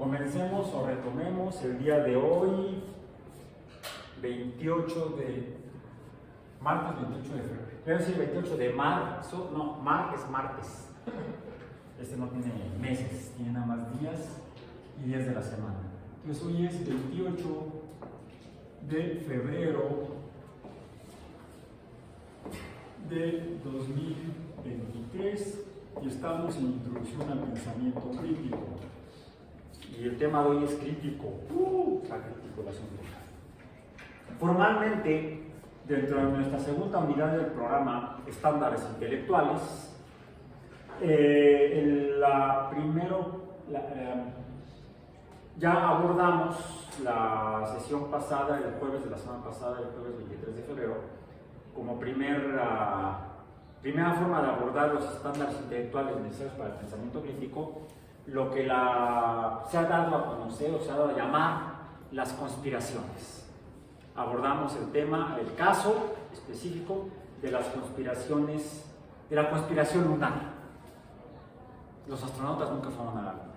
Comencemos o retomemos el día de hoy, 28 de martes, 28 de febrero. Quiero decir 28 de marzo, no, es martes. Este no tiene meses, tiene nada más días y días de la semana. Entonces hoy es 28 de febrero de 2023 y estamos en Introducción al Pensamiento Crítico. Y el tema de hoy es crítico. Está crítico el asunto. Formalmente, dentro de nuestra segunda unidad del programa Estándares Intelectuales, ya abordamos la sesión pasada, el jueves de la semana pasada, el jueves 23 de febrero, como primera forma de abordar los estándares intelectuales necesarios para el pensamiento crítico, lo que se ha dado a conocer o se ha dado a llamar las conspiraciones. Abordamos el caso específico de las conspiraciones, de la conspiración lunar. Los astronautas nunca fueron a la luna.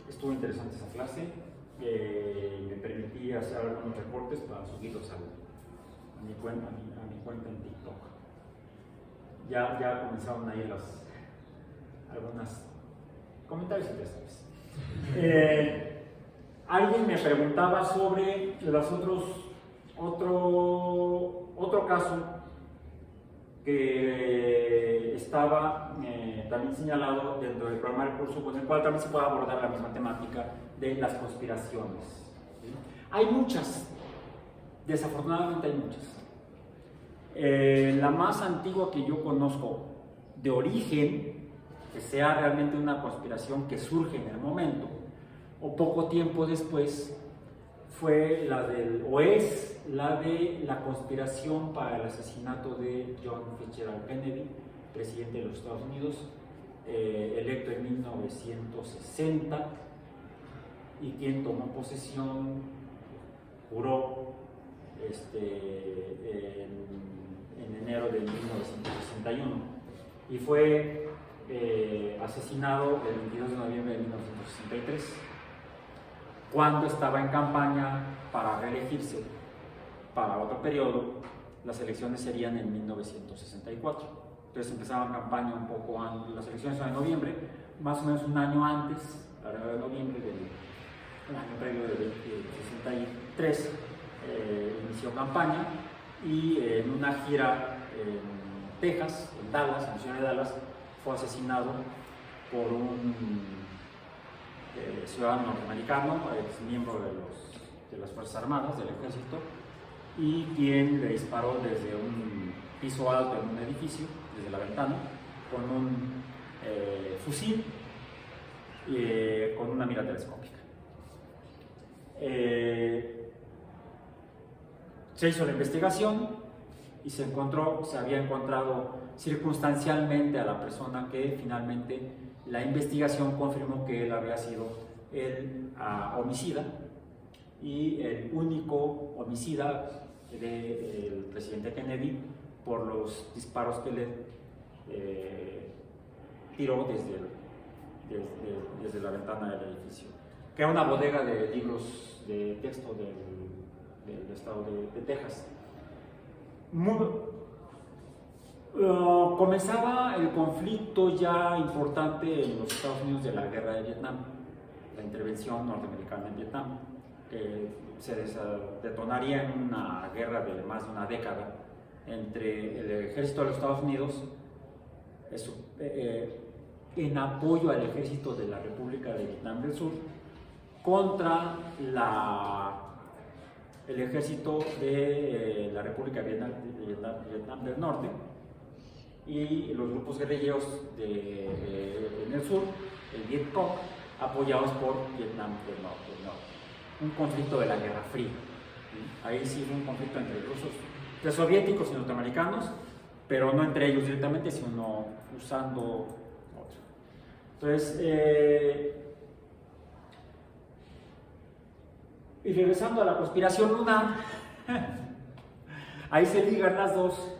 Estuvo interesante esa clase, me permití hacer algunos recortes para subirlos a mi cuenta en TikTok. Ya comenzaron ahí algunos comentarios interesantes. Alguien me preguntaba sobre otro caso que estaba también señalado dentro del programa del curso, con el cual también se puede abordar la misma temática de las conspiraciones. ¿Sí? Hay muchas, desafortunadamente hay muchas. La más antigua que yo conozco de origen, que sea realmente una conspiración que surge en el momento o poco tiempo después, fue la de la conspiración para el asesinato de John Fitzgerald Kennedy, presidente de los Estados Unidos, electo en 1960, y quien tomó posesión, juró en enero de 1961 y fue asesinado el 22 de noviembre de 1963, cuando estaba en campaña para reelegirse para otro periodo. Las elecciones serían en 1964. Entonces empezaba la campaña un poco antes. Las elecciones son en noviembre, más o menos un año antes, alrededor de noviembre del año previo de 63, inició campaña, y en una gira en Texas, en Dallas, en la ciudad de Dallas, fue asesinado por un ciudadano norteamericano, ex miembro de las Fuerzas Armadas, del Ejército, y quien le disparó desde un piso alto en un edificio, desde la ventana, con un fusil con una mira telescópica. Se hizo la investigación y se había encontrado circunstancialmente a la persona que finalmente la investigación confirmó que él había sido el homicida, y el único homicida del presidente Kennedy, por los disparos que le tiró desde la ventana del edificio, que era una bodega de libros de texto del estado de Texas. Comenzaba el conflicto ya importante en los Estados Unidos de la guerra de Vietnam, la intervención norteamericana en Vietnam, que se detonaría en una guerra de más de una década entre el ejército de los Estados Unidos en apoyo al ejército de la República de Vietnam del Sur contra el ejército de la República de Vietnam del Norte, y los grupos guerrilleros en el sur, el Viet Cong, apoyados por Vietnam del Norte. Un conflicto de la Guerra Fría. Ahí sí fue un conflicto entre rusos, entre soviéticos y norteamericanos, pero no entre ellos directamente, sino usando otro. Entonces, y regresando a la conspiración lunar, ahí se ligan las dos,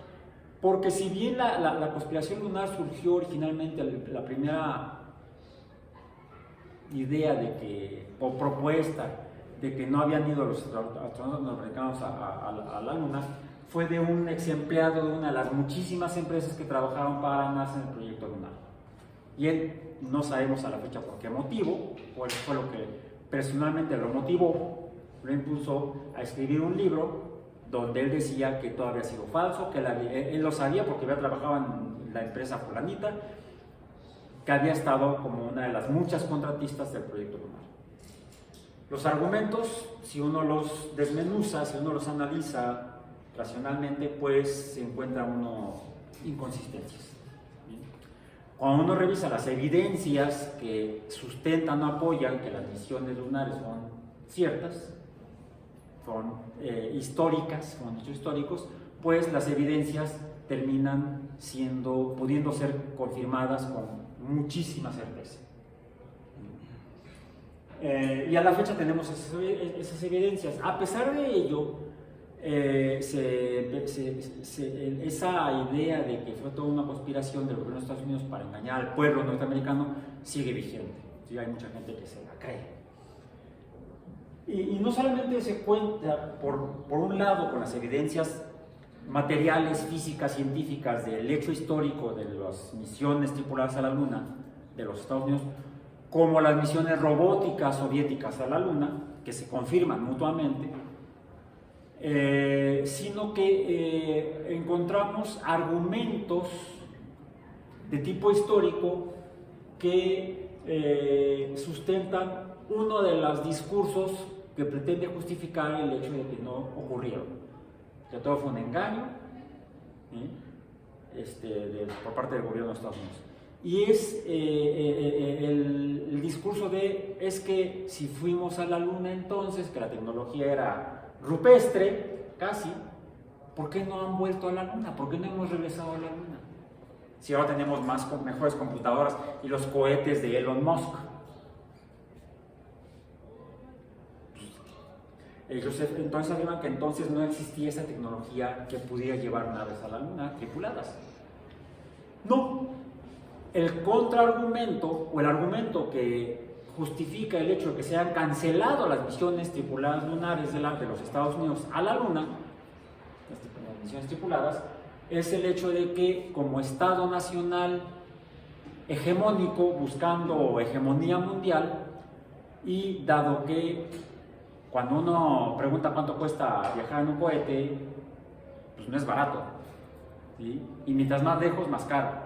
porque si bien la conspiración lunar surgió originalmente, la primera idea de que, o propuesta de que no habían ido los astronautas norteamericanos a la Luna fue de un ex empleado de una de las muchísimas empresas que trabajaron para NASA en el proyecto lunar. Y él, no sabemos a la fecha por qué motivo, cuál fue lo que personalmente lo motivó, lo impulsó a escribir un libro donde él decía que todo había sido falso, que él lo sabía porque había trabajado en la empresa fulanita, que había estado como una de las muchas contratistas del proyecto lunar. Los argumentos, si uno los desmenuza, si uno los analiza racionalmente, pues se encuentra uno inconsistencias. Cuando uno revisa las evidencias que sustentan o apoyan que las misiones lunares son ciertas, son históricas, son hechos históricos, pues las evidencias terminan pudiendo ser confirmadas con muchísima certeza. Y a la fecha tenemos esas evidencias. A pesar de ello, esa idea de que fue toda una conspiración del gobierno de Estados Unidos para engañar al pueblo norteamericano sigue vigente. ¿Sí? Hay mucha gente que se la cree. Y no solamente se cuenta, por un lado, con las evidencias materiales, físicas, científicas del hecho histórico de las misiones tripuladas a la Luna de los Estados Unidos, como las misiones robóticas soviéticas a la Luna, que se confirman mutuamente, sino que encontramos argumentos de tipo histórico que sustentan uno de los discursos que pretende justificar el hecho de que no ocurrieron, que todo fue un engaño por parte del gobierno de Estados Unidos. Y es el discurso es que si fuimos a la Luna entonces, que la tecnología era rupestre, casi, ¿por qué no han vuelto a la Luna? ¿Por qué no hemos regresado a la Luna? Si ahora tenemos mejores computadoras y los cohetes de Elon Musk. Ellos entonces afirman que entonces no existía esa tecnología que pudiera llevar naves a la Luna tripuladas. No. El contraargumento o el argumento que justifica el hecho de que se hayan cancelado las misiones tripuladas lunares de los Estados Unidos a la Luna, las misiones tripuladas, es el hecho de que como Estado nacional hegemónico, buscando hegemonía mundial, y dado que cuando uno pregunta cuánto cuesta viajar en un cohete, pues no es barato, ¿sí? Y mientras más lejos, más caro.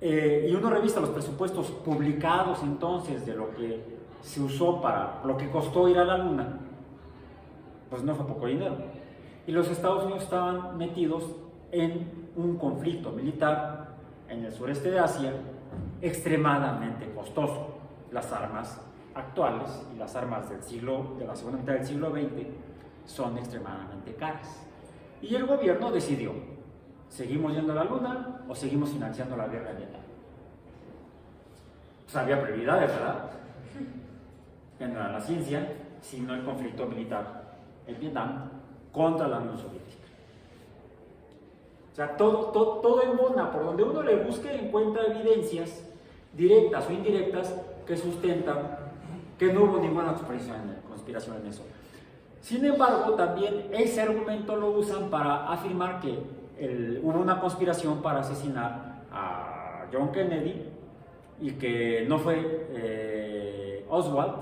Y uno revisa los presupuestos publicados entonces de lo que se usó para lo que costó ir a la Luna, pues no fue poco dinero. Y los Estados Unidos estaban metidos en un conflicto militar en el sureste de Asia extremadamente costoso. Las armas actuales y las armas de la segunda mitad del siglo XX son extremadamente caras. Y el gobierno decidió: ¿seguimos yendo a la Luna o seguimos financiando la guerra de Vietnam? Pues había prioridades, ¿verdad? Que no era la ciencia, sino el conflicto militar en Vietnam contra la Unión Soviética. O sea, todo embona. Por donde uno le busque, encuentra evidencias directas o indirectas que sustentan que no hubo ninguna conspiración en eso. Sin embargo, también ese argumento lo usan para afirmar que hubo una conspiración para asesinar a John Kennedy y que no fue Oswald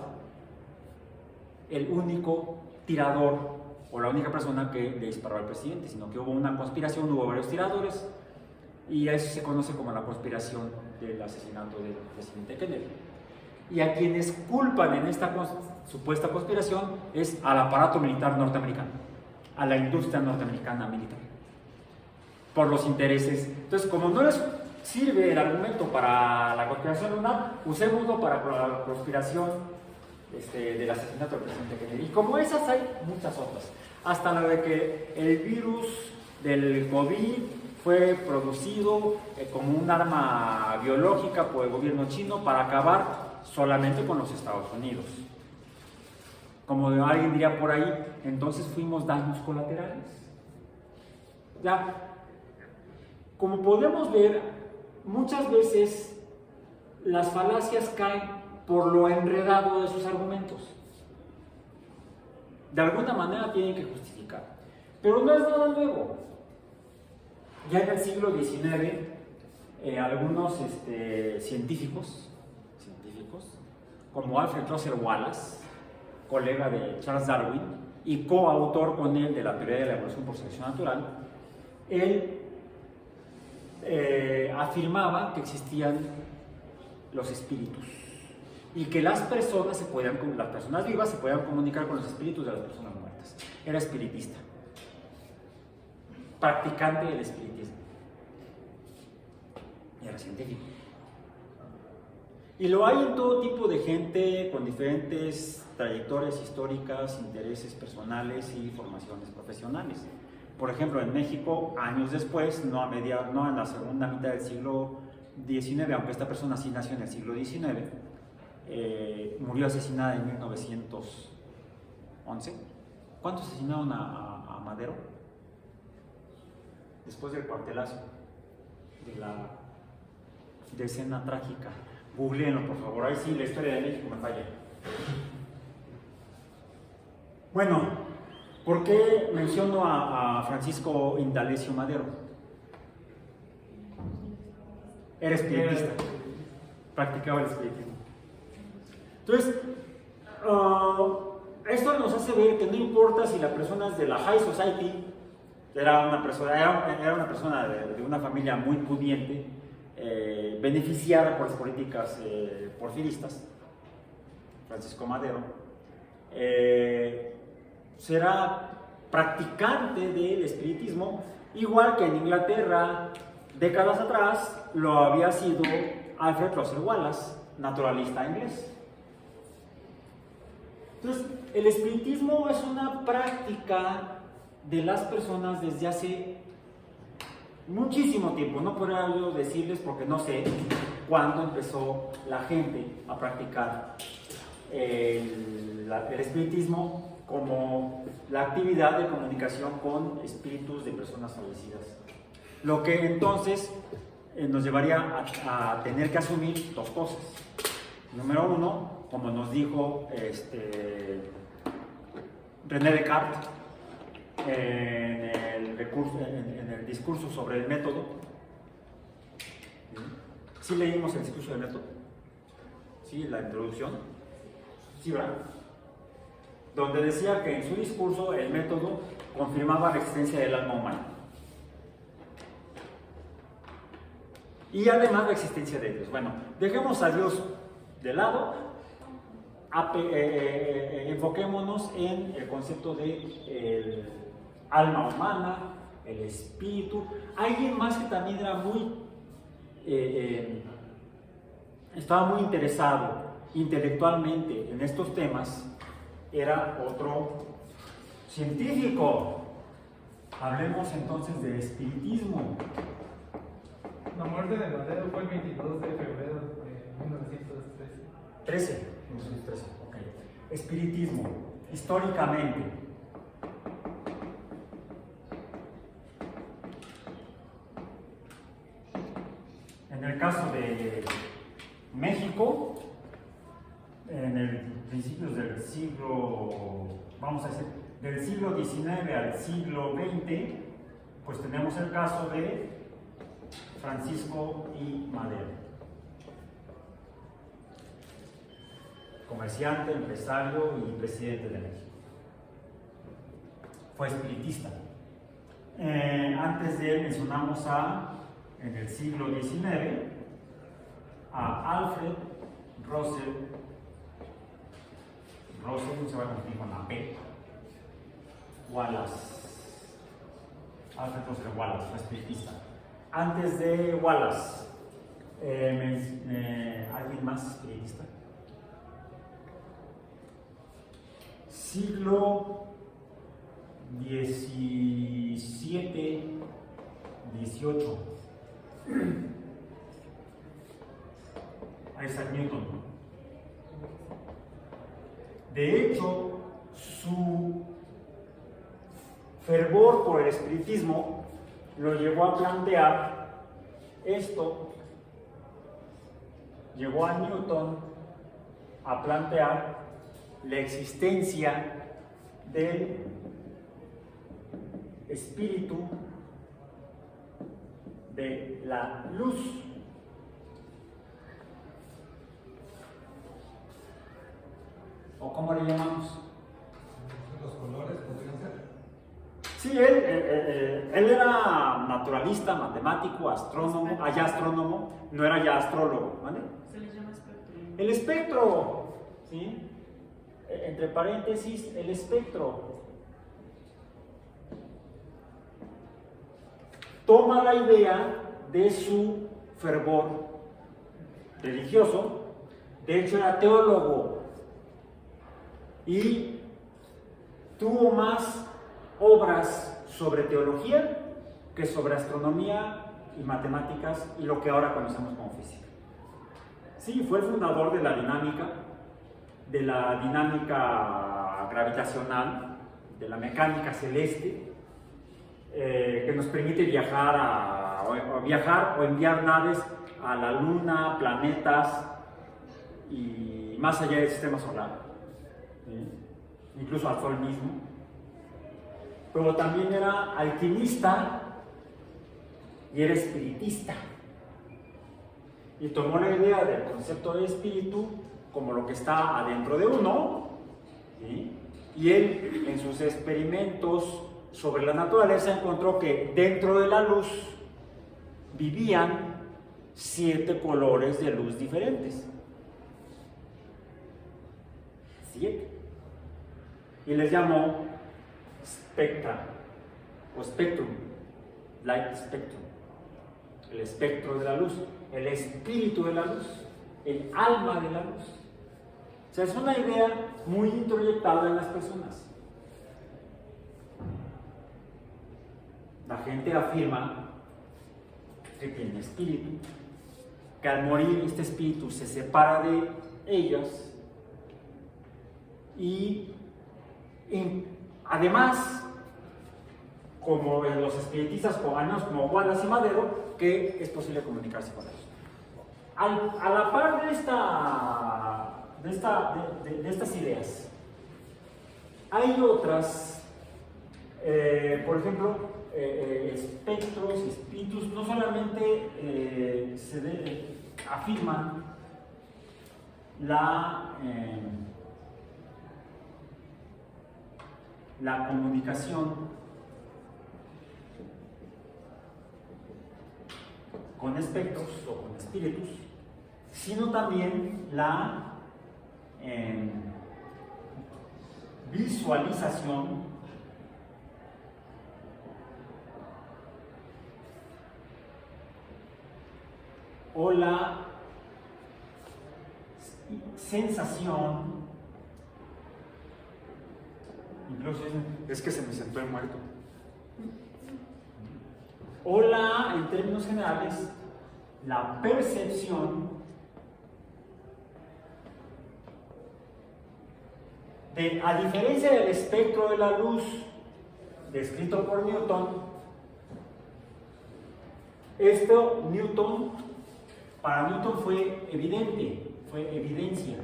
el único tirador o la única persona que le disparó al presidente, sino que hubo una conspiración, hubo varios tiradores, y a eso se conoce como la conspiración del asesinato del presidente Kennedy. Y a quienes culpan en esta supuesta conspiración es al aparato militar norteamericano, a la industria norteamericana militar, por los intereses. Entonces, como no les sirve el argumento para la conspiración lunar, usémoslo para la conspiración del asesinato del presidente Kennedy. Y como esas hay muchas otras, hasta la de que el virus del COVID fue producido como un arma biológica por el gobierno chino para acabar solamente con los Estados Unidos. Como alguien diría por ahí, entonces fuimos daños colaterales. Ya, como podemos ver, muchas veces las falacias caen por lo enredado de sus argumentos. De alguna manera tienen que justificar. Pero no es nada nuevo. Ya en el siglo XIX, algunos científicos, como Alfred Russel Wallace, colega de Charles Darwin y coautor con él de la teoría de la evolución por selección natural, él afirmaba que existían los espíritus y que las personas vivas se podían comunicar con los espíritus de las personas muertas. Era espiritista, practicante del espiritismo, y era científico. Y lo hay en todo tipo de gente con diferentes trayectorias históricas, intereses personales y formaciones profesionales. Por ejemplo, en México, años después, no en la segunda mitad del siglo XIX, aunque esta persona sí nació en el siglo XIX, murió asesinada en 1911. ¿Cuántos asesinaron a Madero? Después del cuartelazo, de la escena trágica. Googleenlo, por favor. Ahí sí, la historia de México me falla. Bueno, ¿por qué menciono a Francisco Indalecio Madero? Era espiritista, practicaba el espiritismo. Entonces, esto nos hace ver que no importa si la persona es de la High Society, era una persona de una familia muy pudiente, beneficiada por las políticas porfiristas, Francisco Madero, será practicante del espiritismo, igual que en Inglaterra, décadas atrás, lo había sido Alfred Russel Wallace, naturalista inglés. Entonces, el espiritismo es una práctica de las personas desde hace muchísimo tiempo. No podría yo decirles porque no sé cuándo empezó la gente a practicar el espiritismo como la actividad de comunicación con espíritus de personas fallecidas. Lo que entonces nos llevaría a tener que asumir dos cosas. Número uno, como nos dijo René Descartes en el discurso sobre el método. ¿Sí leímos el discurso del método? ¿Sí? La introducción. ¿Sí, verdad? Donde decía que en su discurso el método confirmaba la existencia del alma humana. Y además la existencia de Dios. Bueno, dejemos a Dios de lado, enfoquémonos en el concepto de alma humana, el espíritu. Alguien más que también era estaba muy interesado intelectualmente en estos temas, era otro científico. Hablemos entonces de espiritismo. La muerte de Madero fue el 22 de febrero de 1913. 1913, ok. Espiritismo, históricamente. En el caso de México, en el principios del siglo, vamos a decir, del siglo XIX al siglo XX, pues tenemos el caso de Francisco I. Madero, comerciante, empresario y presidente de México. Fue espiritista. Antes de él mencionamos en el siglo XIX, a Alfred Russel, no se va a confundir con la P, Wallace. Alfred Russel Wallace, fue espiritista. Antes de Wallace, ¿alguien más espiritista? Siglo XVII, XVIII. Isaac Newton. De hecho, su fervor por el espiritismo lo llevó a plantear esto llevó a Newton a plantear la existencia del espíritu de la luz. ¿O cómo le llamamos? Los colores podrían ser. Sí, él era naturalista, matemático, astrónomo, ya astrónomo, no era ya astrólogo, ¿vale? Se le llama espectro. El espectro, ¿sí? Entre paréntesis, el espectro. Toma la idea de su fervor religioso, de hecho era teólogo, y tuvo más obras sobre teología que sobre astronomía y matemáticas y lo que ahora conocemos como física. Sí, fue el fundador de la dinámica gravitacional, de la mecánica celeste, que nos permite viajar o enviar naves a la Luna, planetas y más allá del sistema solar, ¿sí? Incluso al Sol mismo. Pero también era alquimista y era espiritista. Y tomó la idea del concepto de espíritu como lo que está adentro de uno, ¿sí? Y él, en sus experimentos sobre la naturaleza, encontró que dentro de la luz vivían 7 colores de luz diferentes. 7. Y les llamó spectra o spectrum, light spectrum, el espectro de la luz, el espíritu de la luz, el alma de la luz. O sea, es una idea muy introyectada en las personas. La gente afirma que tiene espíritu, que al morir este espíritu se separa de ellos y además, como los espiritistas como Wallace y Madero, que es posible comunicarse con ellos. A la par de estas ideas, hay otras, por ejemplo, espectros, espíritus, no solamente afirman la comunicación con espectros o con espíritus, sino también la visualización o la sensación. Incluso es que se me sentó el muerto. O en términos generales, la percepción a diferencia del espectro de la luz descrito por Newton, para Newton fue evidente, fue evidencia.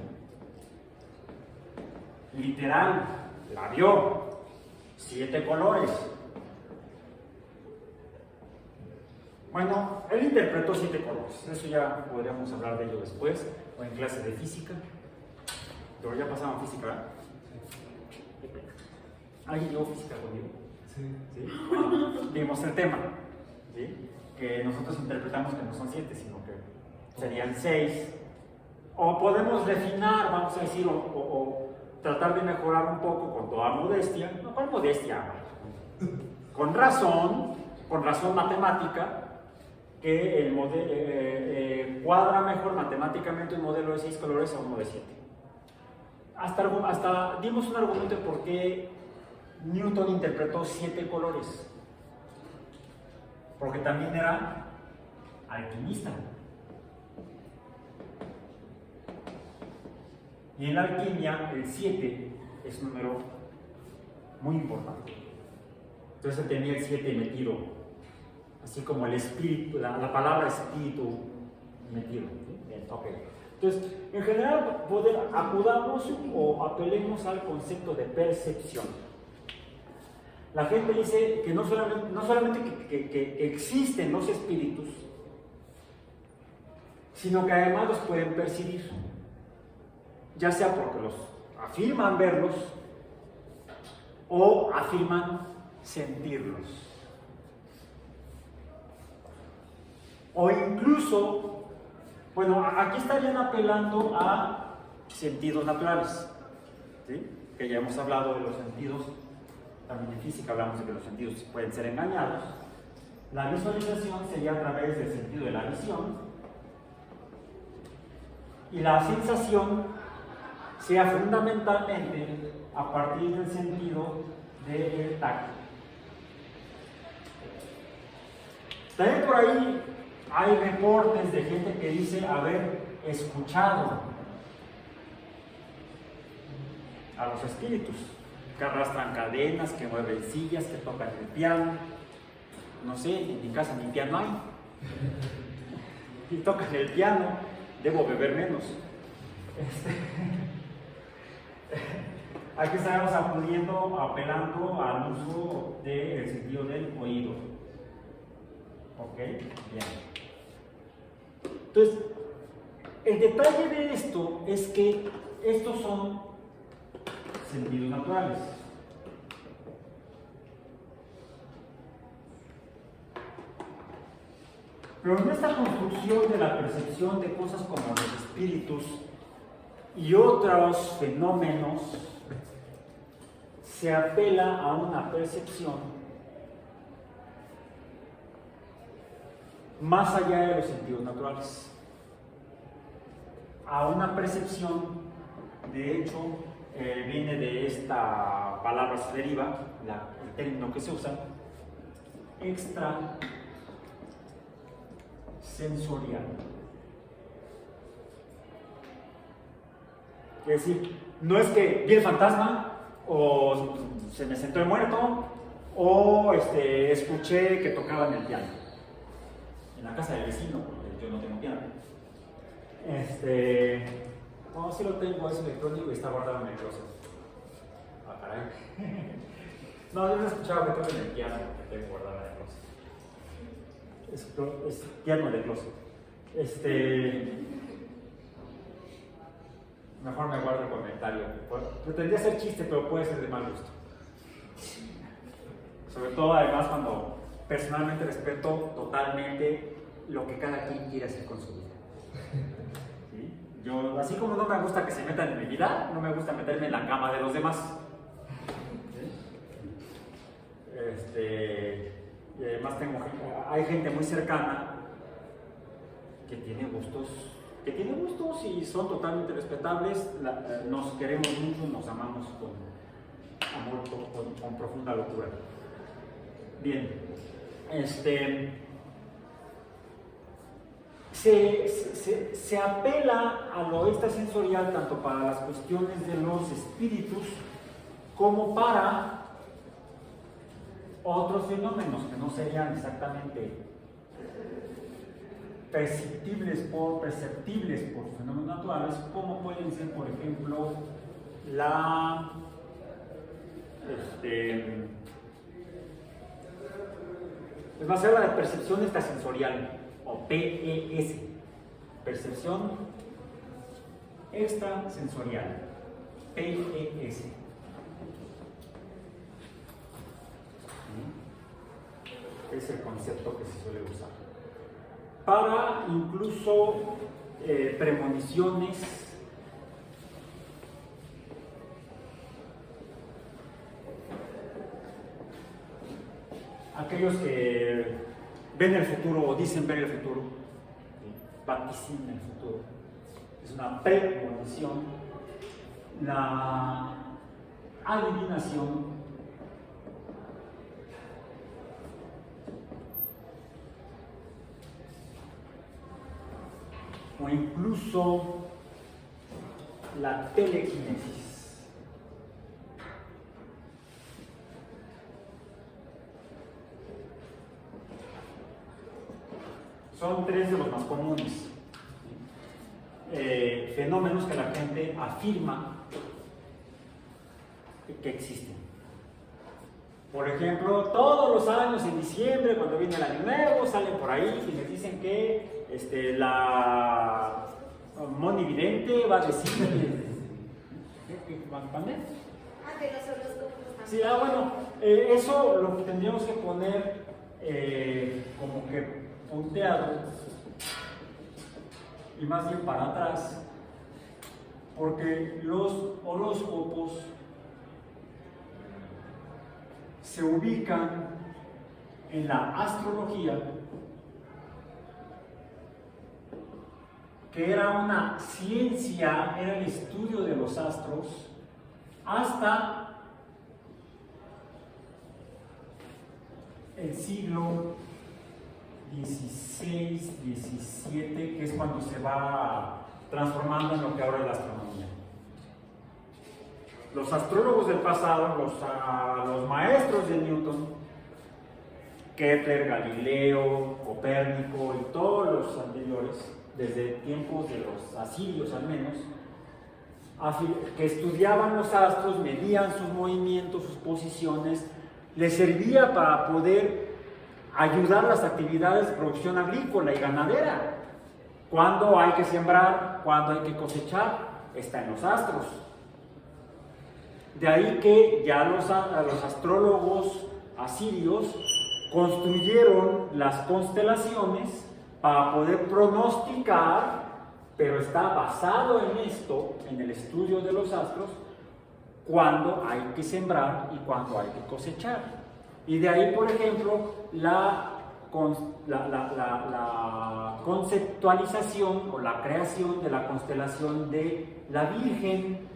Literal, la vio, 7 colores. Bueno, él interpretó 7 colores, eso ya podríamos hablar de ello después, o en clase de física, pero ya pasaban física, ¿verdad? ¿Alguien llevó física conmigo? Sí. ¿Sí? Bueno, vimos el tema, ¿sí? Que nosotros interpretamos que no son 7, sino que serían 6, o podemos refinar, vamos a decir, o tratar de mejorar un poco con toda modestia, no, ¿cuál modestia? Con razón matemática, que el cuadra mejor matemáticamente un modelo de 6 colores a uno de 7. Hasta dimos un argumento de por qué Newton interpretó 7 colores, porque también era alquimista. Y en la alquimia el 7 es un número muy importante. Entonces tenía el 7 metido, así como el espíritu, la palabra espíritu metido. ¿Sí? Bien, ok. Entonces, en general, acudamos o apelemos al concepto de percepción. La gente dice que no solamente que existen los espíritus, sino que además los pueden percibir, ya sea porque los afirman verlos o afirman sentirlos. O incluso, bueno, aquí estarían apelando a sentidos naturales, ¿sí? Que ya hemos hablado de los sentidos, también en física hablamos de que los sentidos pueden ser engañados. La visualización sería a través del sentido de la visión, y la sensación sea fundamentalmente a partir del sentido del tacto. También por ahí hay reportes de gente que dice haber escuchado a los espíritus, que arrastran cadenas, que mueven sillas, que tocan el piano. No sé, en mi casa ni piano hay. Y tocan el piano, debo beber menos. Aquí estamos apelando al uso del sentido del oído. ¿Ok? Bien. Entonces, el detalle de esto es que estos son sentidos naturales. Pero en esta construcción de la percepción de cosas como los espíritus y otros fenómenos, se apela a una percepción más allá de los sentidos naturales, a una percepción, de hecho, viene de esta palabra, se deriva, el término que se usa, extrasensorial. Es decir, no es que vi el fantasma, o se me sentó el muerto, o escuché que tocaban el piano. En la casa del vecino, porque yo no tengo piano. No, sí lo tengo, es electrónico y está guardado en el closet. Ah, caray. No, yo no he escuchado que toquen el piano porque tengo guardado en el closet. Es piano de closet. Mejor me guardo el comentario. Pretendía ser chiste, pero puede ser de mal gusto. Sobre todo, además, cuando personalmente respeto totalmente lo que cada quien quiere hacer con su vida. ¿Sí? Yo, así como no me gusta que se metan en mi vida, no me gusta meterme en la cama de los demás. ¿Sí? Y además hay gente muy cercana que tiene gustos y son totalmente respetables. Nos queremos mucho, nos amamos con amor, con profunda locura. Bien, se apela a lo extrasensorial tanto para las cuestiones de los espíritus como para otros fenómenos que no serían exactamente perceptibles por fenómenos naturales, como pueden ser, por ejemplo, va a ser la de percepción extrasensorial, o PES, percepción extrasensorial, PES. Es el concepto que se suele usar para incluso premoniciones, aquellos que ven el futuro o dicen ver el futuro, vaticinan el futuro. Es una premonición. La adivinación o incluso la telequinesis. Son tres de los más comunes. fenómenos que la gente afirma que existen. Por ejemplo, todos los años en diciembre, cuando viene el año nuevo, salen por ahí y les dicen que la monividente va a decir de los horóscopos. sí, bueno, eso lo tendríamos que poner como que punteado y más bien para atrás, porque los horóscopos se ubican en la astrología, que era una ciencia, era el estudio de los astros, hasta el siglo XVI, XVII, que es cuando se va transformando en lo que ahora es la astronomía. Los astrólogos del pasado, los maestros de Newton, Kepler, Galileo, Copérnico y todos los anteriores, desde tiempos de los asirios al menos, que estudiaban los astros, medían sus movimientos, sus posiciones, les servía para poder ayudar las actividades de producción agrícola y ganadera. Cuándo hay que sembrar, cuándo hay que cosechar, está en los astros. De ahí que ya los astrólogos asirios construyeron las constelaciones para poder pronosticar, pero está basado en esto, en el estudio de los astros, cuándo hay que sembrar y cuándo hay que cosechar. Y de ahí, por ejemplo, la conceptualización o la creación de la constelación de la Virgen,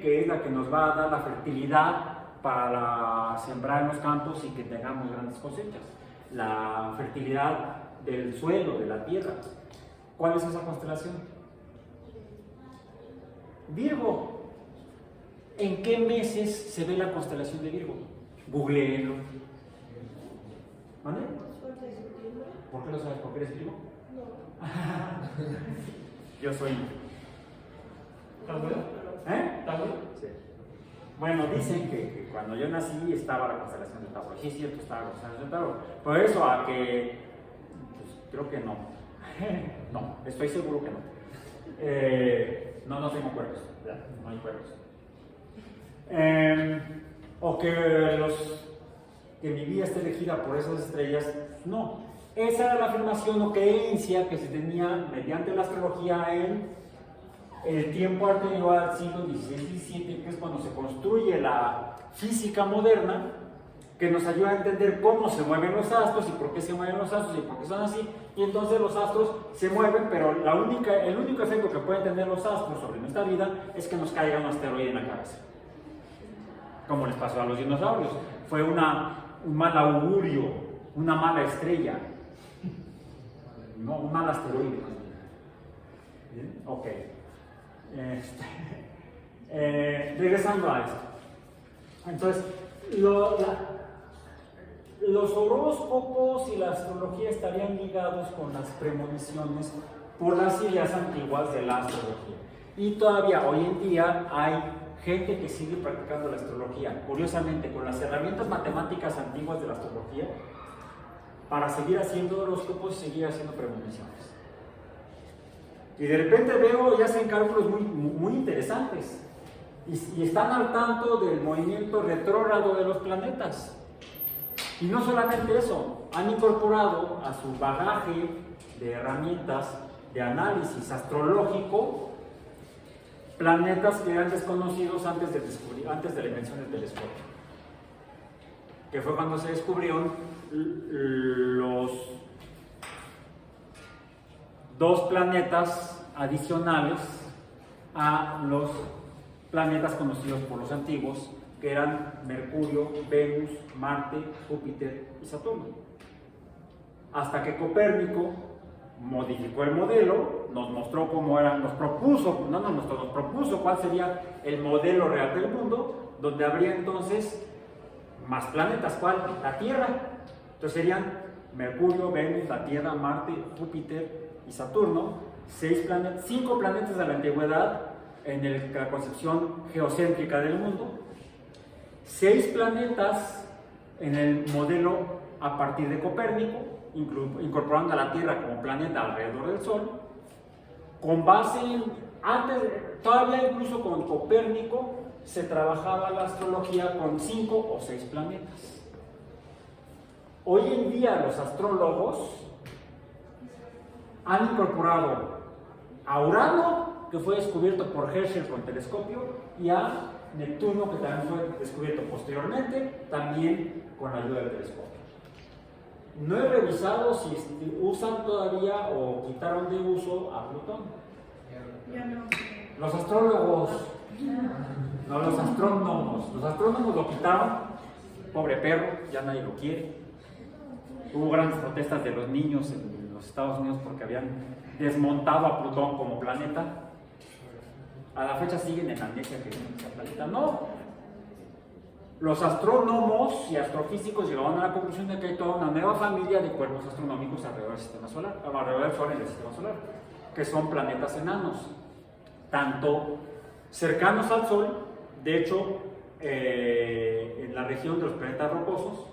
que es la que nos va a dar la fertilidad para sembrar en los campos y que tengamos grandes cosechas, la fertilidad del suelo, de la tierra. ¿Cuál es esa constelación? Virgo. ¿En qué meses se ve la constelación de Virgo? Googleenlo. ¿Vale? ¿Por qué lo sabes? ¿Por qué eres Virgo? No. Yo soy. ¿Tauro? ¿Tauro? Sí. Bueno, dicen que cuando yo nací estaba la constelación de Tauro. Sí, es cierto, estaba la constelación de Tauro. Por eso, a que. Pues, creo que no. No, estoy seguro que no. No tengo cuerpos. No hay cuerpos. O que mi vida esté elegida por esas estrellas, no. Esa era la afirmación o creencia que se tenía mediante la astrología en el tiempo anterior al siglo XVI-XVII, que es cuando se construye la física moderna, que nos ayuda a entender cómo se mueven los astros y por qué se mueven los astros y por qué son así. Y entonces los astros se mueven, pero el único efecto que pueden tener los astros sobre nuestra vida es que nos caiga un asteroide en la cabeza, como les pasó a los dinosaurios. Fue un mal augurio, una mala estrella, no, un mal asteroide. ¿Bien? Ok. Regresando a esto. Entonces, los horóscopos y la astrología estarían ligados con las premoniciones por las ideas antiguas de la astrología. Y todavía hoy en día hay gente que sigue practicando la astrología, curiosamente, con las herramientas matemáticas antiguas de la astrología, para seguir haciendo horóscopos y seguir haciendo premoniciones. Y de repente veo y hacen cálculos muy interesantes. Y están al tanto del movimiento retrógrado de los planetas. Y no solamente eso, han incorporado a su bagaje de herramientas de análisis astrológico planetas que eran desconocidos antes de la invención del telescopio, que fue cuando se descubrieron los dos planetas adicionales a los planetas conocidos por los antiguos, que eran Mercurio, Venus, Marte, Júpiter y Saturno. Hasta que Copérnico modificó el modelo, nos mostró cómo era, nos propuso cuál sería el modelo real del mundo, donde habría entonces más planetas. ¿Cuál? La Tierra. Entonces serían Mercurio, Venus, la Tierra, Marte, Júpiter y Saturno, 5 planetas de la antigüedad en la concepción geocéntrica del mundo, 6 planetas en el modelo a partir de Copérnico, incorporando a la Tierra como planeta alrededor del Sol, con base todavía incluso con Copérnico se trabajaba la astrología con 5 o 6 planetas. Hoy en día los astrólogos han incorporado a Urano, que fue descubierto por Herschel con telescopio, y a Neptuno, que también fue descubierto posteriormente, también con la ayuda del telescopio. No he revisado si usan todavía o quitaron de uso a Plutón. Ya no. Los astrólogos, no los astrónomos. Los astrónomos lo quitaron, pobre perro, ya nadie lo quiere. Hubo grandes protestas de los niños en los Estados Unidos porque habían desmontado a Plutón como planeta. A la fecha siguen en amnesia que es planeta. No. Los astrónomos y astrofísicos llegaron a la conclusión de que hay toda una nueva familia de cuerpos astronómicos alrededor del sistema solar, alrededor del Sol en el sistema solar, que son planetas enanos, tanto cercanos al Sol, de hecho, en la región de los planetas rocosos,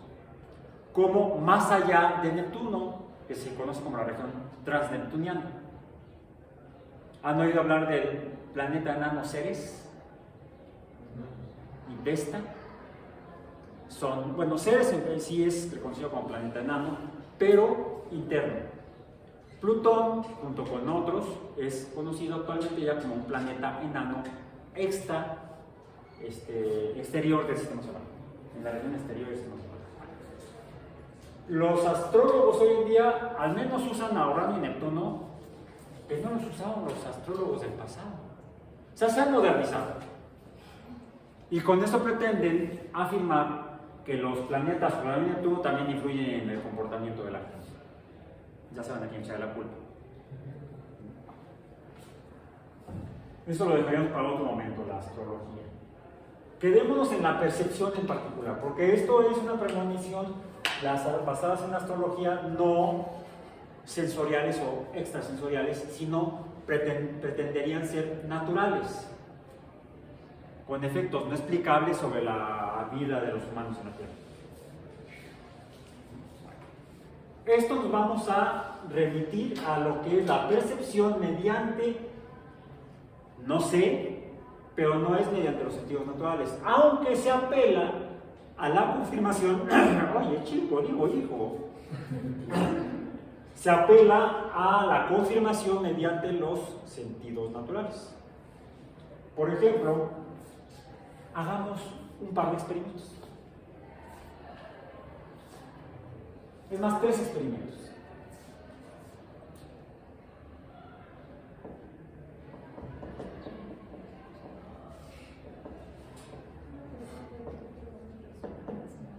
como más allá de Neptuno, que se conoce como la región transneptuniana. ¿Han oído hablar del planeta enano Ceres y Vesta? Ceres en sí es reconocido como planeta enano, pero interno. Plutón, junto con otros, es conocido actualmente ya como un planeta enano exterior del sistema solar, en la región exterior del sistema solar. Los astrólogos hoy en día al menos usan a Urano y Neptuno, que no los usaban los astrólogos del pasado. O sea, se han modernizado. Y con eso pretenden afirmar que los planetas Urano y Neptuno también influyen en el comportamiento de la gente. Ya saben a quién echar la culpa. Eso lo dejaríamos para otro momento, la astrología. Quedémonos en la percepción en particular, porque esto es una premonición, las basadas en la astrología, no sensoriales o extrasensoriales, sino pretenderían ser naturales, con efectos no explicables sobre la vida de los humanos en la Tierra. Esto nos vamos a remitir a lo que es la percepción mediante, no sé, pero no es mediante los sentidos naturales, aunque se apela a la confirmación, oye chico, digo hijo, se apela a la confirmación mediante los sentidos naturales. Por ejemplo, hagamos un par de experimentos. Es más, 3 experimentos.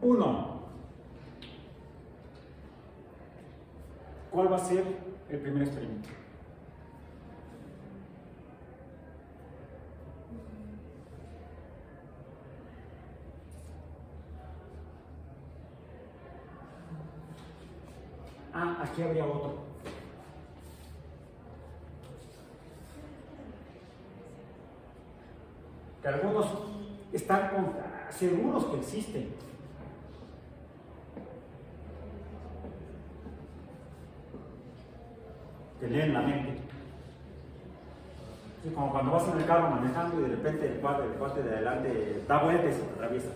Uno. ¿Cuál va a ser el primer experimento? Aquí habría otro. Que algunos están seguros que existen. Que leen la mente. Sí, como cuando vas en el carro manejando y de repente el cuate de adelante da vueltas y te atraviesa.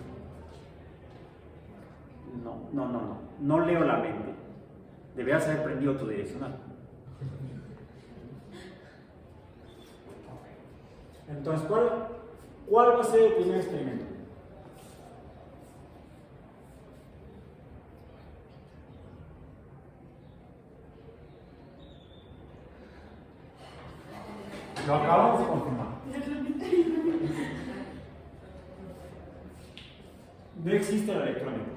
No leo la mente. Deberías haber prendido tu direccional. Entonces, ¿cuál va a ser el primer experimento? Lo acabamos de confirmar. No existe la electrónica.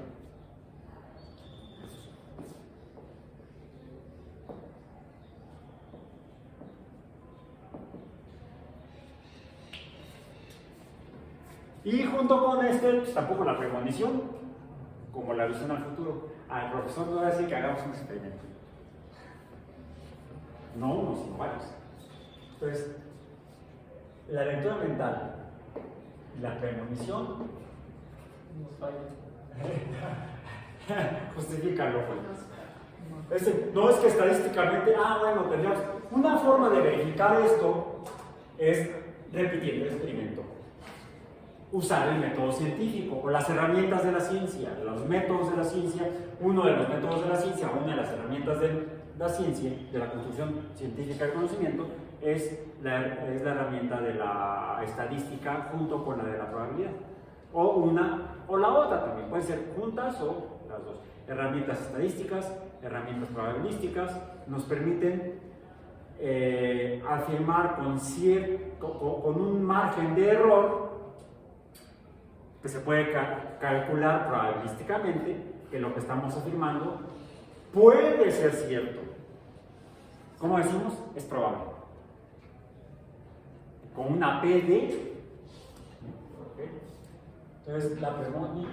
Y junto con pues, tampoco la premonición, como la visión al futuro. Al profesor no va a decir que hagamos un experimento. No uno, sino varios. Entonces, la lectura mental y la premonición Nos falla. justifícalo. No es que estadísticamente, bueno, tendríamos. Una forma de verificar esto es repitiendo el experimento. Usar el método científico o las herramientas de la ciencia, los métodos de la ciencia. Uno de los métodos de la ciencia, una de las herramientas de la ciencia, de la construcción científica del conocimiento, es la herramienta de la estadística junto con la de la probabilidad. O una o la otra también, pueden ser juntas o las dos. Herramientas estadísticas, herramientas probabilísticas, nos permiten afirmar con un margen de error que se puede calcular probabilísticamente que lo que estamos afirmando puede ser cierto. ¿Cómo decimos? Es probable. Con una PD. Entonces, la premonición,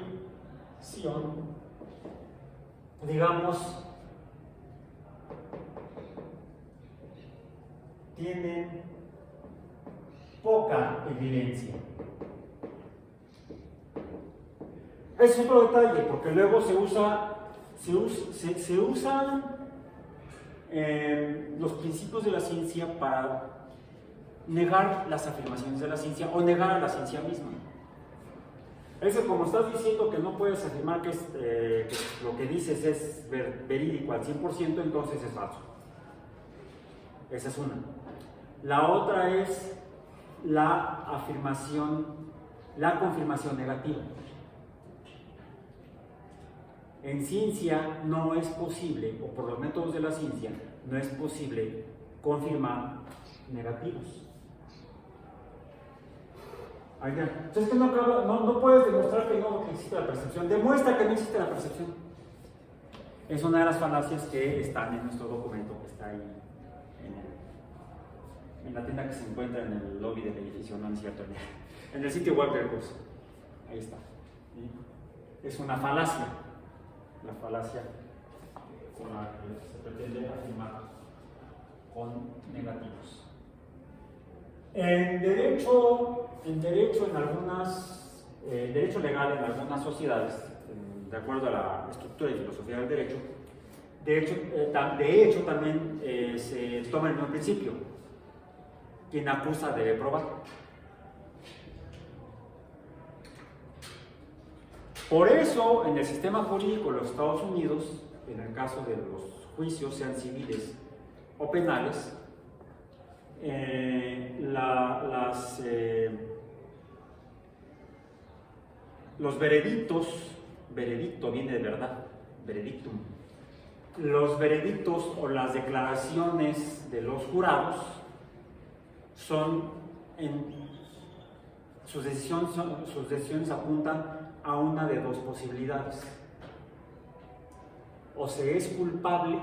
digamos, tiene poca evidencia. Es otro detalle, porque luego se usan los principios de la ciencia para negar las afirmaciones de la ciencia o negar a la ciencia misma. Eso, como estás diciendo que no puedes afirmar que lo que dices es verídico al 100%, entonces es falso. Esa es una. La otra es la confirmación negativa. En ciencia no es posible, o por los métodos de la ciencia, no es posible confirmar negativos. Entonces, no puedes demostrar que no existe la percepción. Demuestra que no existe la percepción. Es una de las falacias que están en nuestro documento, que está ahí en la tienda que se encuentra en el lobby del edificio, no es cierto, en el sitio web del curso. Ahí está. Es una falacia. La falacia con la que se pretende afirmar con negativos. En derecho legal en algunas sociedades, de acuerdo a la estructura y filosofía del derecho, de hecho también se toma el mismo principio. Quien acusa debe probar. Por eso, en el sistema jurídico de los Estados Unidos, en el caso de los juicios, sean civiles o penales, los veredictos, veredicto viene de verdad, veredictum, los veredictos o las declaraciones de los jurados sus decisiones apuntan a una de dos posibilidades. O se es culpable,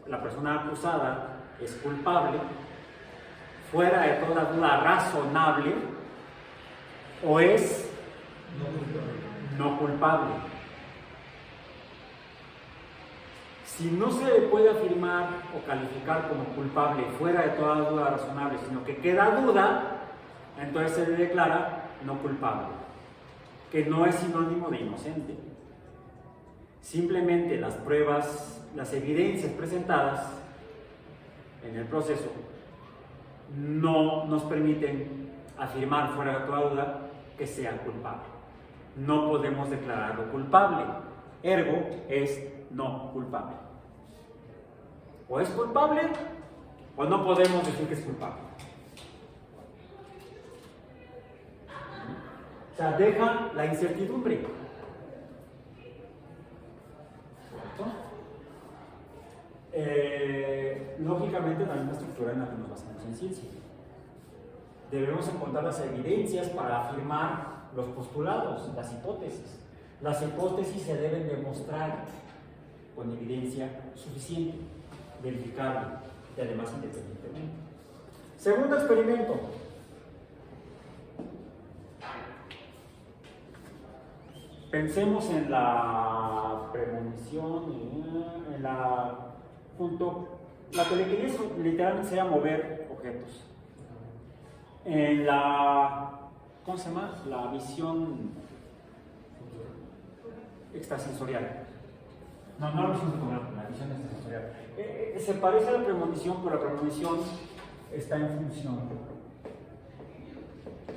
la persona acusada es culpable, fuera de toda duda razonable, o es no culpable. Si no se le puede afirmar o calificar como culpable fuera de toda duda razonable, sino que queda duda, entonces se le declara no culpable, que no es sinónimo de inocente. Simplemente las pruebas, las evidencias presentadas en el proceso no nos permiten afirmar fuera de toda duda que sea culpable. No podemos declararlo culpable, ergo es no culpable. O es culpable o no podemos decir que es culpable. O sea, deja la incertidumbre. Lógicamente, la misma estructura en la que nos basamos en ciencia. Debemos encontrar las evidencias para afirmar los postulados, las hipótesis. Las hipótesis se deben demostrar con evidencia suficiente, verificable y además independientemente. Segundo experimento. Pensemos en la premonición, la que le quería literalmente sería mover objetos. En la, ¿cómo se llama? La visión extrasensorial. No, no la visión fotográfica, la visión extrasensorial. Se parece a la premonición, pero la premonición está en función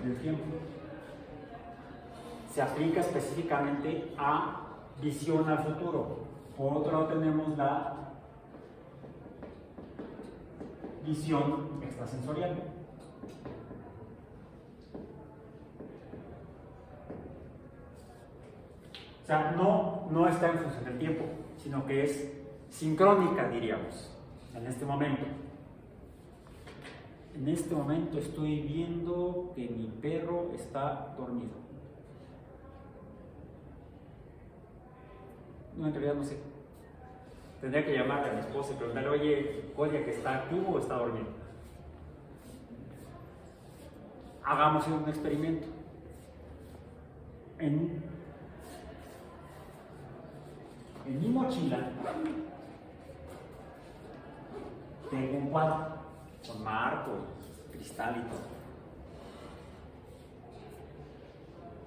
del tiempo. Se aplica específicamente a visión al futuro. Por otro lado tenemos la visión extrasensorial. O sea, no está en función del tiempo, sino que es sincrónica, diríamos, en este momento. En este momento estoy viendo que mi perro está dormido. No, en realidad no sé. Tendría que llamarle a mi esposa y preguntarle, oye, ¿que está activo o está dormido? Hagamos un experimento. En mi mochila tengo un cuadro con marco, cristal y todo.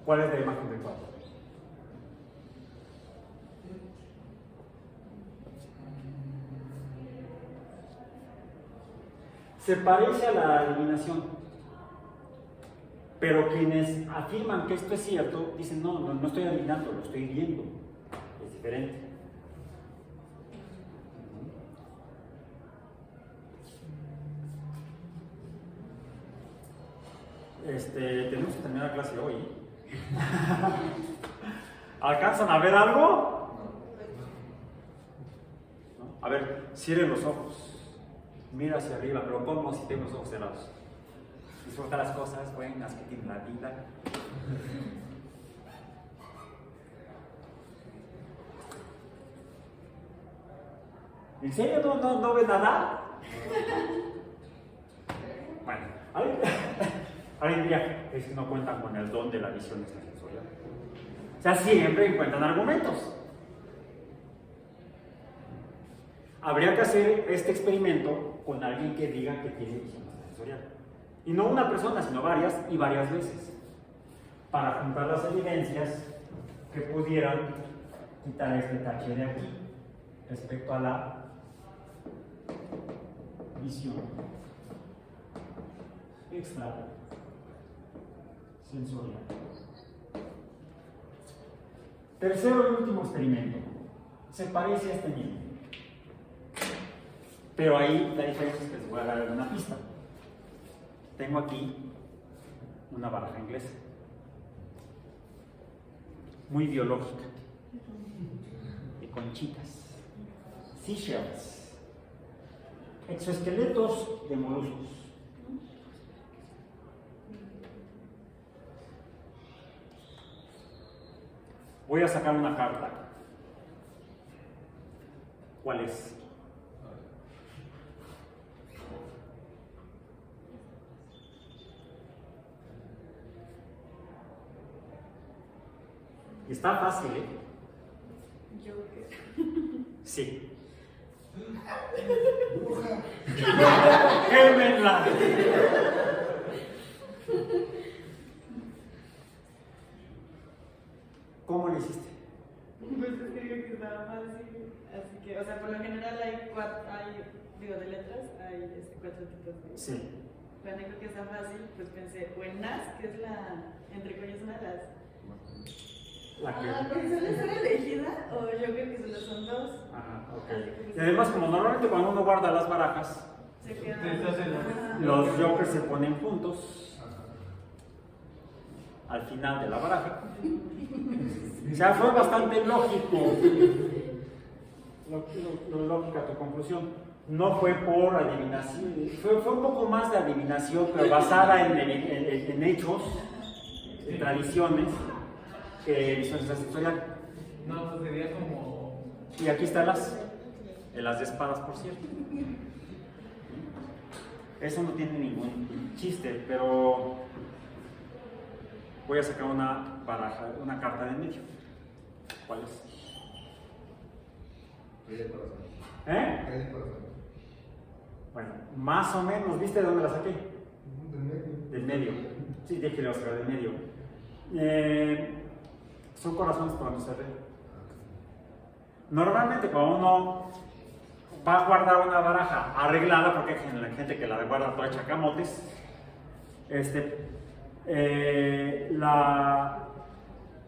¿Cuál es la imagen del cuadro? Se parece a la adivinación, pero quienes afirman que esto es cierto dicen no estoy adivinando, lo estoy viendo, es diferente. Tenemos que terminar la clase hoy. ¿Alcanzan a ver algo? ¿No? A ver, cierren los ojos. Mira hacia arriba, pero como si tengo los ojos cerrados. Disfruta las cosas buenas que tiene la vida. ¿En serio no ven nada? Bueno, alguien diría, es que no cuentan con el don de la visión extrasensorial. O sea, siempre encuentran argumentos. Habría que hacer este experimento con alguien que diga que tiene visión extrasensorial. Y no una persona, sino varias y varias veces. Para juntar las evidencias que pudieran quitar este tache de aquí respecto a la visión extrasensorial. Tercero y último experimento. Se parece a este mismo. Pero ahí la diferencia es que les voy a dar una pista. Tengo aquí una baraja inglesa. Muy biológica. De conchitas. Seashells. Exoesqueletos de moluscos. Voy a sacar una carta. ¿Cuál es? Está fácil, ¿eh? Joker. Sí. Bruja. ¡Quémenla! ¿Cómo lo hiciste? Pues es que digo que estaba fácil. Así que, o sea, por lo general hay de letras, hay 4 tipos de. Sí. Cuando digo que está fácil, pues pensé, o en NAS, que es la, entre comillas, una de las. La que... Pues suele ser elegida, o yo creo que solo son 2. Ajá, ok. Así que, Y además, como normalmente cuando uno guarda las barajas, se queda. Ajá. los jokers se ponen juntos al final de la baraja. O sea, fue bastante lógico. Lógica tu conclusión. No fue por adivinación, fue un poco más de adivinación, pero basada en hechos, en tradiciones, que visión extrasensorial. No, pues sería como. Y aquí están las de espadas, por cierto. Eso no tiene ningún chiste, pero voy a sacar una baraja, una carta de medio. ¿Cuál es? Rey de corazón. ¿Eh? Rey de corazón. Bueno, más o menos, ¿viste de dónde la saqué? Del medio. del medio. Sí, déjelo Oscar, del medio. Son corazones cuando se ve. Normalmente cuando uno va a guardar una baraja arreglada, porque hay gente que la guarda toda hecha camotes,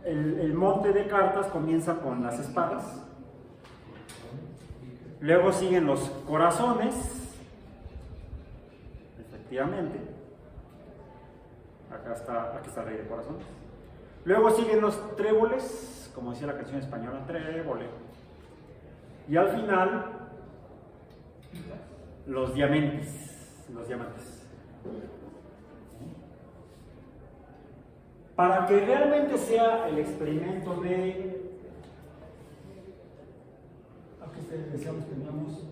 el monte de cartas comienza con las espadas, luego siguen los corazones, efectivamente, aquí está el rey de corazones, luego siguen los tréboles, como decía la canción española, trébole, y al final los diamantes. Para que realmente sea el experimento de... Aquí decíamos que teníamos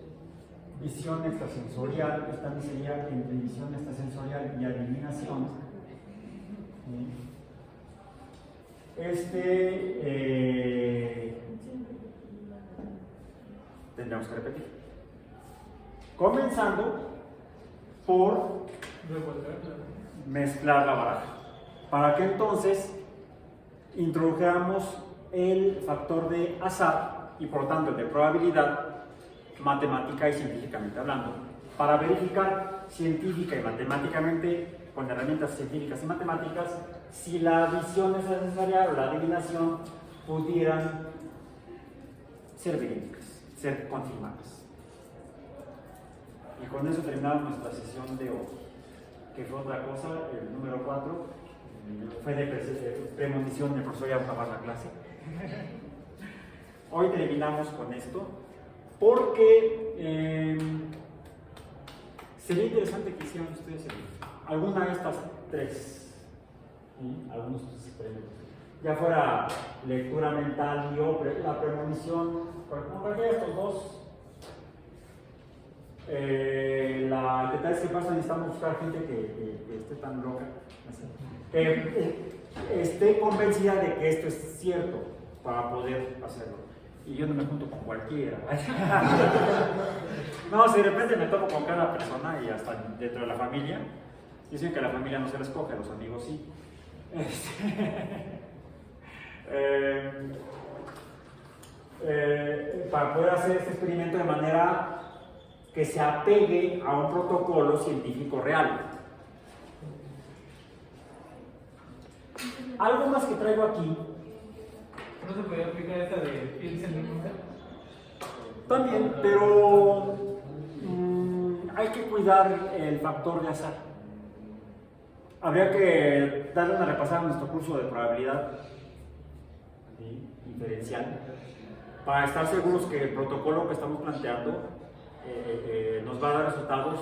visión extrasensorial, esta también sería entre visión extrasensorial y adivinación. Tendremos que repetir. Comenzando por mezclar la baraja, para que entonces introdujéramos el factor de azar y por lo tanto el de probabilidad, matemática y científicamente hablando, para verificar científica y matemáticamente, con herramientas científicas y matemáticas, si la visión extrasensorial o la adivinación pudieran ser verídicas, ser confirmadas. Y con eso terminamos nuestra sesión de hoy, que fue otra cosa, el número 4, fue de premonición del profesor, ya vamos a acabar la clase. Hoy terminamos con esto, porque sería interesante que hicieran ustedes alguna de estas tres, algunos de estos experimentos, ya fuera lectura mental o la premonición, cualquiera de estos dos. El detalle es que pasa, necesitamos buscar gente que esté tan loca, que esté convencida de que esto es cierto para poder hacerlo. Y yo no me junto con cualquiera. No, si de repente me topo con cada persona y hasta dentro de la familia, dicen que la familia no se la escoge, los amigos sí. Para poder hacer este experimento de manera que se apegue a un protocolo científico real. Algo más que traigo aquí. ¿No se podía aplicar esa de piensen en nunca? También, pero hay que cuidar el factor de azar. Habría que darle una repasada a nuestro curso de probabilidad diferencial para estar seguros que el protocolo que estamos planteando nos va a dar resultados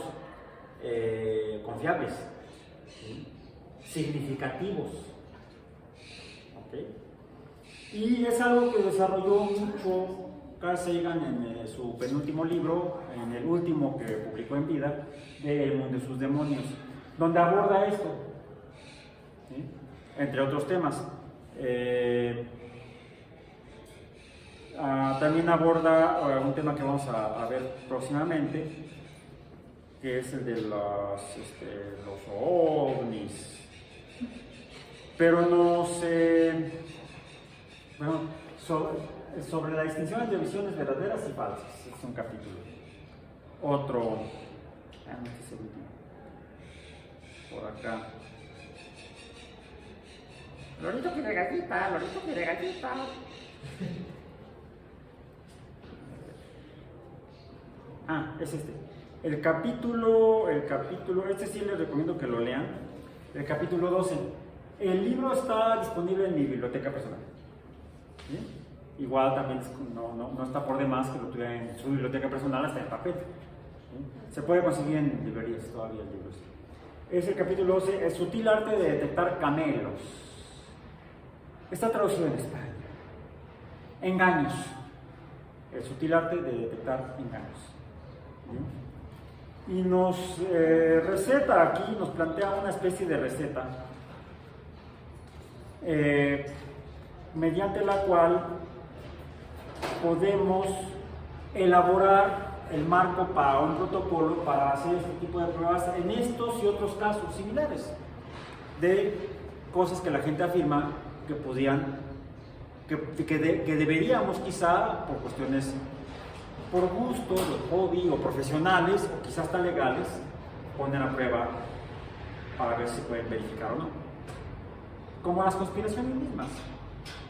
confiables, significativos. ¿Okay? Y es algo que desarrolló mucho Carl Sagan en su penúltimo libro, en el último que publicó en vida, de El mundo de sus demonios, donde aborda esto, ¿sí? Entre otros temas. También aborda un tema que vamos a ver próximamente, que es el de los ovnis. Pero no sé, bueno, sobre la distinción entre visiones verdaderas y falsas, es un capítulo. Otro, este es el último, por acá. Lorito quiere gallita, Lorito quiere gallita. Es este. El capítulo, este sí les recomiendo que lo lean. El capítulo 12. El libro está disponible en mi biblioteca personal. ¿Sí? Igual también no está por demás que lo tuviera en su biblioteca personal, hasta en papel. ¿Sí? Se puede conseguir en librerías todavía el libro. Es el capítulo 12, el sutil arte de detectar camelos. Está traducido en español. Engaños. El sutil arte de detectar engaños. ¿Sí? Y nos receta aquí, nos plantea una especie de receta mediante la cual podemos elaborar el marco para un protocolo para hacer este tipo de pruebas en estos y otros casos similares. de cosas que la gente afirma que podían, que deberíamos quizá, por cuestiones, por gusto, de hobby o profesionales, o quizás hasta legales, poner a prueba para ver si pueden verificar o no. Como las conspiraciones mismas.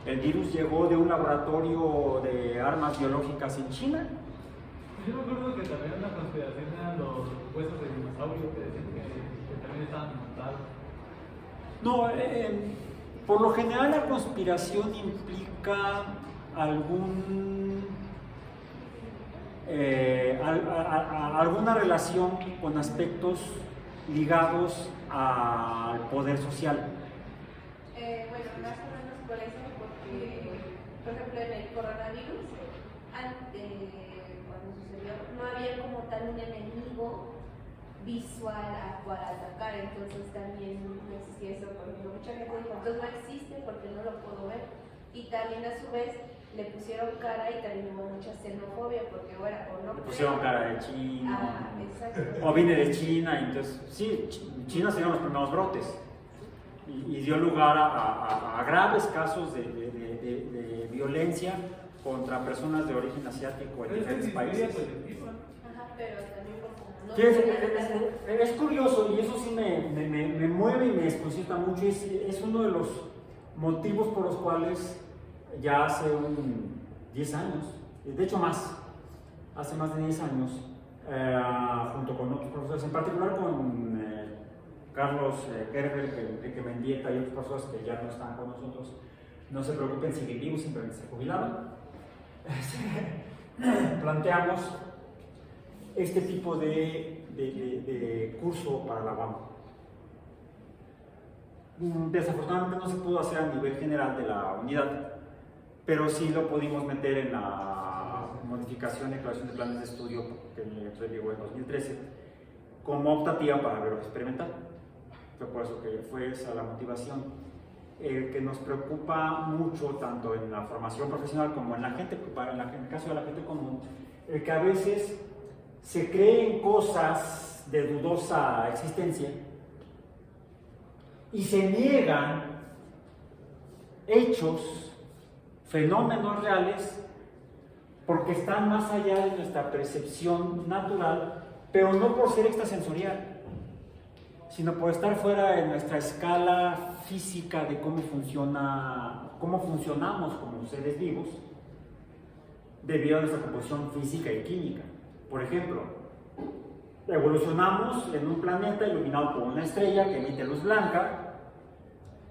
El virus llegó de un laboratorio de armas biológicas en China. Yo me acuerdo que también una conspiración eran los huesos de dinosaurio que decían que también estaban montados. No, por lo general la conspiración implica alguna relación con aspectos ligados al poder social. Bueno, más o menos por eso, porque, por ejemplo, en el coronavirus, cuando sucedió, no había como tal un enemigo visual a cual atacar, entonces también no existía eso. Por ejemplo, mucha gente dijo, entonces no existe porque no lo puedo ver, y también a su vez le pusieron cara y también hubo mucha xenofobia, porque bueno, o no Le pusieron cara de China, exacto. o vine de China, y entonces, sí, China se dieron los primeros brotes, y dio lugar a graves casos de violencia contra personas de origen asiático en diferentes países. Ajá, pero también como no Sí, es curioso, y eso sí me mueve y me desconcierta mucho, es uno de los motivos por los cuales ya hace 10 años, de hecho hace más de 10 años, junto con otros profesores, en particular con Carlos Kerber, Enrique Mendieta y otros profesores que ya no están con nosotros, no se preocupen, siguen vivos, simplemente se jubilaron, planteamos este tipo de curso para la UAM. Desafortunadamente no se pudo hacer a nivel general de la unidad, pero sí lo pudimos meter en la modificación y declaración de planes de estudio que se llegó en 2013 como optativa para verlo experimental. Fue por eso que fue esa la motivación. Que nos preocupa mucho tanto en la formación profesional como en la gente, en el caso de la gente común, que a veces se creen cosas de dudosa existencia y se niegan hechos, fenómenos reales, porque están más allá de nuestra percepción natural, pero no por ser extrasensorial, sino por estar fuera de nuestra escala física de cómo funcionamos como seres vivos, debido a nuestra composición física y química. Por ejemplo, evolucionamos en un planeta iluminado por una estrella que emite luz blanca,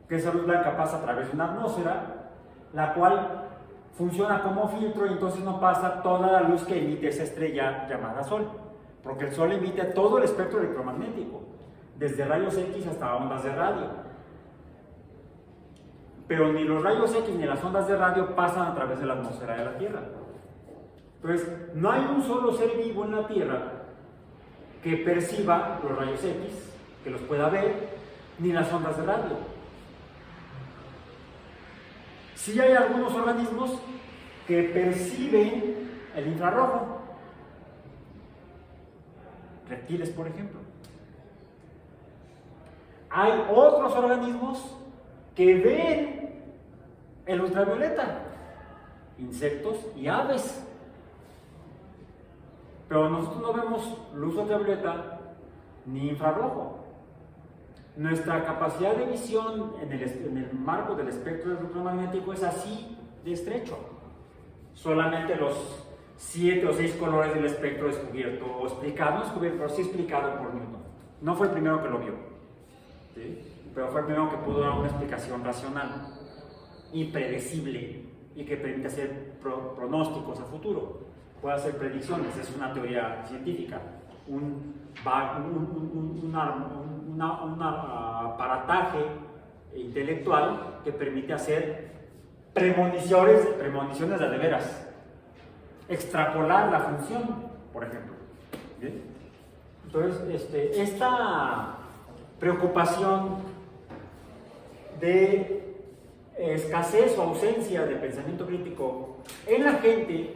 que esa luz blanca pasa a través de una atmósfera, la cual funciona como filtro y entonces no pasa toda la luz que emite esa estrella llamada Sol, porque el Sol emite todo el espectro electromagnético, desde rayos X hasta ondas de radio. Pero ni los rayos X ni las ondas de radio pasan a través de la atmósfera de la Tierra. Entonces, no hay un solo ser vivo en la Tierra que perciba los rayos X, que los pueda ver, ni las ondas de radio. Sí hay algunos organismos que perciben el infrarrojo. Reptiles, por ejemplo. Hay otros organismos que ven el ultravioleta, insectos y aves. Pero nosotros no vemos luz ultravioleta ni infrarrojo. Nuestra capacidad de visión en el marco del espectro electromagnético es así de estrecho. Solamente los 7 o 6 colores del espectro descubierto o explicado, no descubierto, pero sí explicado por Newton. No fue el primero que lo vio, ¿sí? Pero fue el primero que pudo dar una explicación racional y predecible y que permite hacer pronósticos a futuro. Puede hacer predicciones, es una teoría científica, un aparataje intelectual que permite hacer premoniciones de veras, extrapolar la función, por ejemplo. ¿Bien? Entonces, esta preocupación de escasez o ausencia de pensamiento crítico en la gente,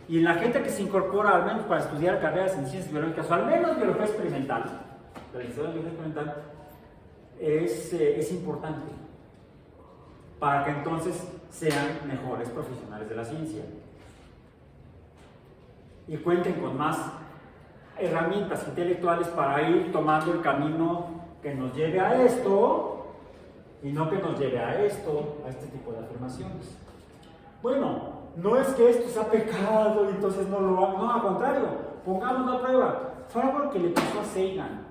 y en la gente que se incorpora al menos para estudiar carreras en ciencias biológicas, o al menos biología experimental, la licenciatura en biología experimental, es importante para que entonces sean mejores profesionales de la ciencia y cuenten con más herramientas intelectuales para ir tomando el camino que nos lleve a esto y no que nos lleve a esto, a este tipo de afirmaciones. Bueno, no es que esto sea pecado y entonces no lo hagan, no, al contrario, pongamos una prueba. Fue algo que le pasó a Sagan.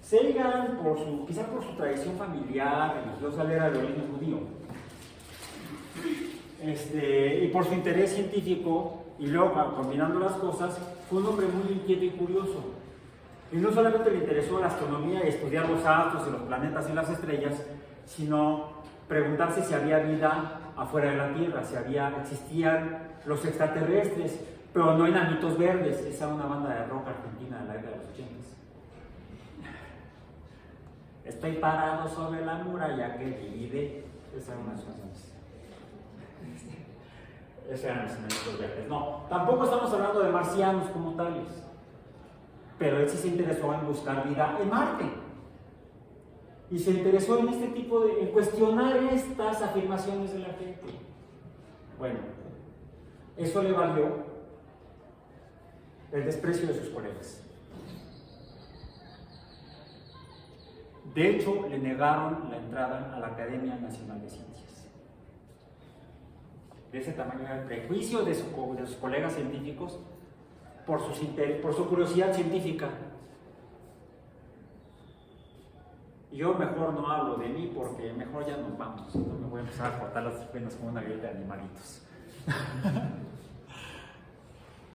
Sagan, quizá por su tradición familiar, religiosa, él era de origen judío. Y por su interés científico, y luego combinando las cosas, fue un hombre muy inquieto y curioso. Y no solamente le interesó la astronomía y estudiar los astros y los planetas y las estrellas, sino preguntarse si había vida afuera de la Tierra, si existían los extraterrestres, pero no enanitos verdes. Esa era una banda de rock argentina de la década de los 80. Estoy parado sobre la muralla que divide. Esa era una de sus canciones. Esos eran los enanitos verdes. No, tampoco estamos hablando de marcianos como tales, pero él sí se interesó en buscar vida en Marte. Y se interesó en este tipo en cuestionar estas afirmaciones de la gente. Bueno, eso le valió el desprecio de sus colegas. De hecho, le negaron la entrada a la Academia Nacional de Ciencias. De ese tamaño era el prejuicio de sus colegas científicos por su curiosidad científica. Yo mejor no hablo de mí porque mejor ya nos vamos. No me voy a empezar a cortar las venas como una grieta de animalitos.